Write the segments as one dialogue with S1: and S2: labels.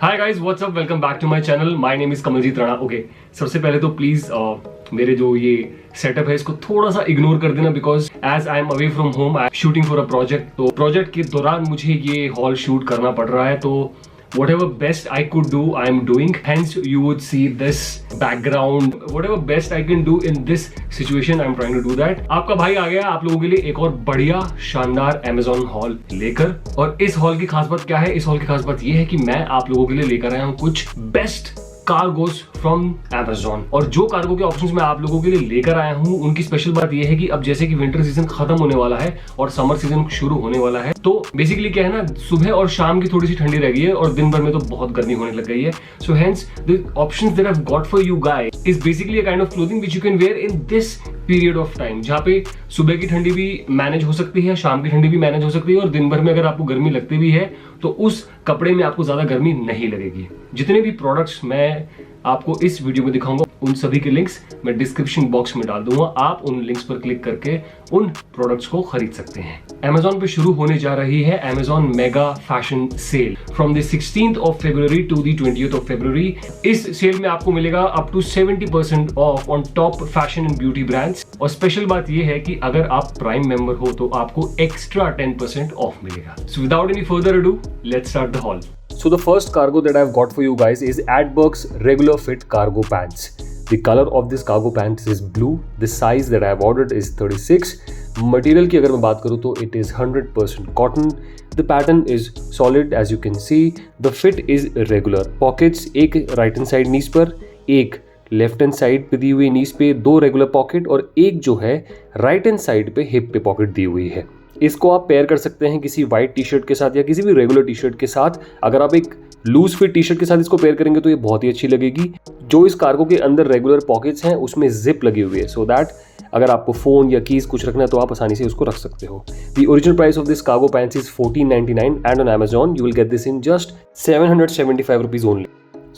S1: Hi guys, what's up, welcome back to my channel. My name is Kamaljeet Rana. Okay, सबसे पहले तो please मेरे जो ये सेटअप है इसको थोड़ा सा इग्नोर कर देना, because as I am away from home, I am shooting for a project. तो प्रोजेक्ट के दौरान मुझे ये हॉल शूट करना पड़ रहा है, तो whatever best I could do, I am doing. Hence, you would see this background. Whatever best I can do in this situation, I'm trying to do that. आपका भाई आ गया आप लोगों के लिए एक और बढ़िया शानदार Amazon हॉल लेकर। और इस हॉल की खास बात क्या है? इस हॉल की खास बात ये है कि मैं आप लोगों के लिए लेकर आया हूँ कुछ बेस्ट कार्गोस फ्रॉम Amazon। और जो कार्गो के ऑप्शंस मैं आप लोगों के लिए लेकर आया हूं, उनकी स्पेशल बात यह है कि अब जैसे कि विंटर सीजन खत्म होने वाला है और समर सीजन शुरू होने वाला है, तो बेसिकली क्या है ना, सुबह और शाम की थोड़ी सी ठंडी रह गई है और दिन भर में तो बहुत गर्मी होने लग गई है। So hence the options that I have got for you guys is basically a kind of clothing which you can wear in this period of time, जहाँ पे सुबह की ठंडी भी मैनेज हो सकती है, शाम की ठंडी भी मैनेज हो सकती है, और दिन भर में अगर आपको गर्मी लगती भी है तो उस कपड़े में आपको ज्यादा गर्मी नहीं लगेगी। जितने भी प्रोडक्ट्स मैं आपको इस वीडियो में दिखाऊंगा, उन सभी के लिंक्स मैं डिस्क्रिप्शन बॉक्स में डाल दूंगा। आप उन लिंक्स पर क्लिक करके उन प्रोडक्ट्स को खरीद सकते हैं। Amazon पे शुरू होने जा रही है Amazon mega fashion sale from the 16th of February to the 20th of February। इस सेल में आपको मिलेगा up to 70% off on top fashion and beauty brands. और स्पेशल बात यह है कि अगर आप प्राइम मेंबर हो तो आपको एक्स्ट्रा 10% ऑफ मिलेगा। So without any further ado, let's start the hall. So the first cargo that I've got for you guys is Adberg's regular fit cargo pants. The color of this cargo pants is blue. The size that I've ordered is 36. Material की अगर मैं बात करूँ तो it is 100% cotton. The pattern is solid as you can see. The fit is regular. Pockets एक right hand side knees पर, एक left hand side पे दी हुई नीज पे, दो रेगुलर पॉकेट और एक जो है राइट हैंड साइड पे हिप पे पॉकेट दी हुई है। इसको आप पेयर कर सकते हैं किसी वाइट टी शर्ट के साथ या किसी भी रेगुलर टी शर्ट के साथ। अगर आप एक लूज फिट टी शर्ट के साथ इसको पेयर करेंगे तो ये बहुत ही अच्छी लगेगी। जो इस कार्गो के अंदर रेगुलर पॉकेट्स हैं उसमें जिप लगी हुई है, सो दैट अगर आपको फोन या कीज कुछ रखना है तो आप आसानी से उसको रख सकते हो। The original price of this cargo pants is 1499 and on Amazon you will get this in just 775 rupees only.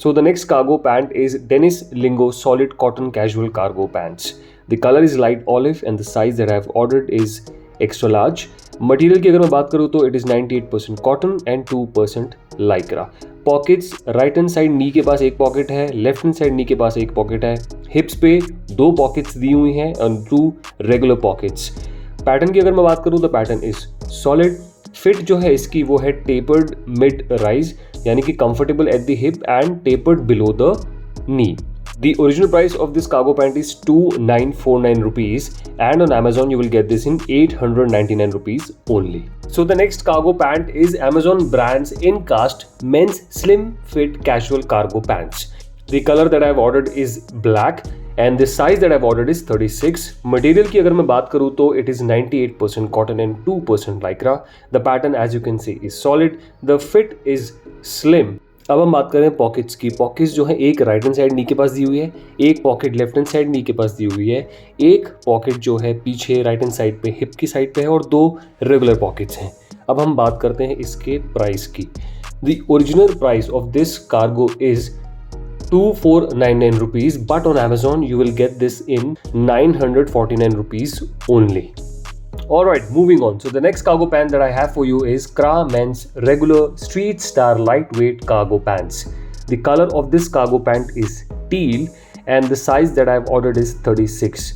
S1: So the next cargo pant is Dennis Lingo solid cotton casual cargo pants. The color is light olive and the size that I have ordered is extra large. Material की अगर मैं बात करूँ तो it is 98% cotton and 2% lycra. Pockets right hand side knee के पास एक pocket है, लेफ्ट हैंड साइड नी के पास एक पॉकेट है, हिप्स पे दो पॉकेट्स दी हुई हैं और 2 रेगुलर पॉकेट्स। पैटर्न की अगर मैं बात करूँ तो पैटर्न इज सॉलिड। फिट जो है इसकी वो है टेपर्ड मिड राइज, यानी कि comfortable at the hip and tapered below the knee. The original price of this cargo pant is 2949 rupees and on Amazon you will get this in 899 rupees only. So the next cargo pant is Amazon brands Incast men's slim fit casual cargo pants. The color that I have ordered is black and the size that I have ordered is 36. Material की अगर मैं बात करूँ तो it is 98% cotton and 2% lycra. The pattern as you can see is solid. The fit is slim. अब हम बात करें पॉकेट्स की। पॉकेट्स जो है एक राइट हैंड साइड नी के पास दी हुई है, एक pocket left hand side knee के पास दी हुई है, एक पॉकेट जो है पीछे राइट हैंड साइड पे हिप की साइड पे है और 2 रेगुलर पॉकेट्स हैं। अब हम बात करते हैं इसके प्राइस की। The original price of this cargo is 2499 rupees, but on Amazon you will get this in 949 rupees only. Alright, moving on. So the next cargo pant that I have for you is Kra Men's regular street star lightweight cargo pants. The color of this cargo pant is teal and the size that I have ordered is 36.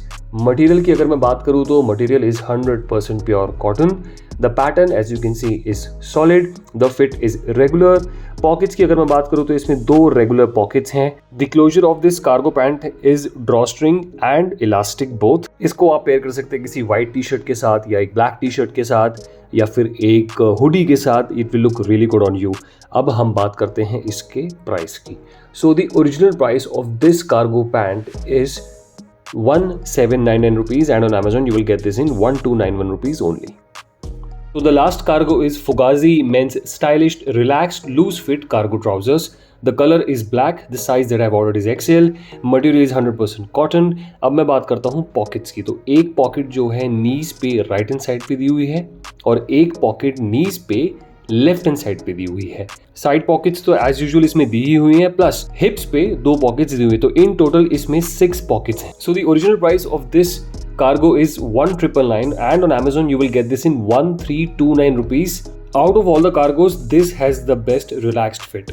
S1: Material की अगर मैं बात करूँ तो material is 100% pure cotton. The pattern as you can see is solid. The fit is regular. Pockets की अगर मैं बात करूँ तो इसमें 2 regular pockets हैं. The closure of this cargo pant is drawstring and elastic both. इसको आप पेयर कर सकते हैं किसी white t-shirt के साथ या एक black t-shirt के साथ या फिर एक हुडी के साथ। It will look really good on you. अब हम बात करते हैं इसके प्राइस की। So the original price of this cargo pant is 1799 rupees and on Amazon you will get this in 1291 rupees only. So the last cargo is Fugazi men's stylish relaxed loose fit cargo trousers. The color is black. The size that I have ordered is XL. Material is 100% cotton. अब मैं बात करता हूँ pockets की। तो एक pocket जो है नीज पे राइट हैंड साइड पे दी हुई है और एक पॉकेट नीज पे लेफ्ट हैंड साइड पे दी हुई है। साइड पॉकेट्स तो एज यूजुअल इसमें दी ही हुई है, प्लस हिप्स पे 2 पॉकेट्स दी हुई है, तो इन टोटल इसमें 6 पॉकेट्स हैं। So the original price of this cargo is 1999 and on Amazon you will get this in 1329 rupees. Out of all the cargos, this has the best relaxed fit.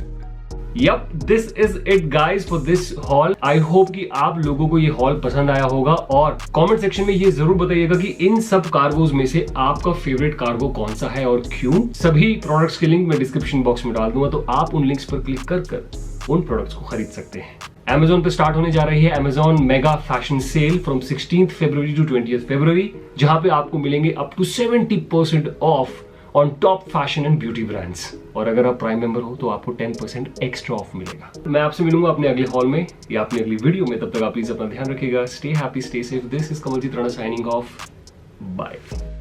S1: Yup, this is it guys for this haul. I hope कि आप लोगों को ये hall पसंद आया होगा और comment section में ये जरूर बताइएगा कि इन सब कार्गोज में से आपका फेवरेट कार्गो कौन सा है और क्यों। सभी प्रोडक्ट्स के लिंक मैं डिस्क्रिप्शन बॉक्स में डाल दूंगा, तो आप उन लिंक्स पर क्लिक कर उन प्रोडक्ट्स को खरीद सकते हैं। Amazon पे स्टार्ट होने जा रही है Amazon mega fashion sale from 16th February to 20th February, जहां पे आपको मिलेंगे up to 70% off on top fashion and beauty brands. और अगर आप प्राइम मेंबर हो तो आपको 10% एक्स्ट्रा ऑफ मिलेगा। मैं आपसे मिलूंगा अपने अगले हॉल में या अपनी अगली वीडियो में। तब तक आप प्लीज अपना ध्यान रखिएगा। Stay happy, stay safe. This is Kamaljeet Rana signing off. Bye.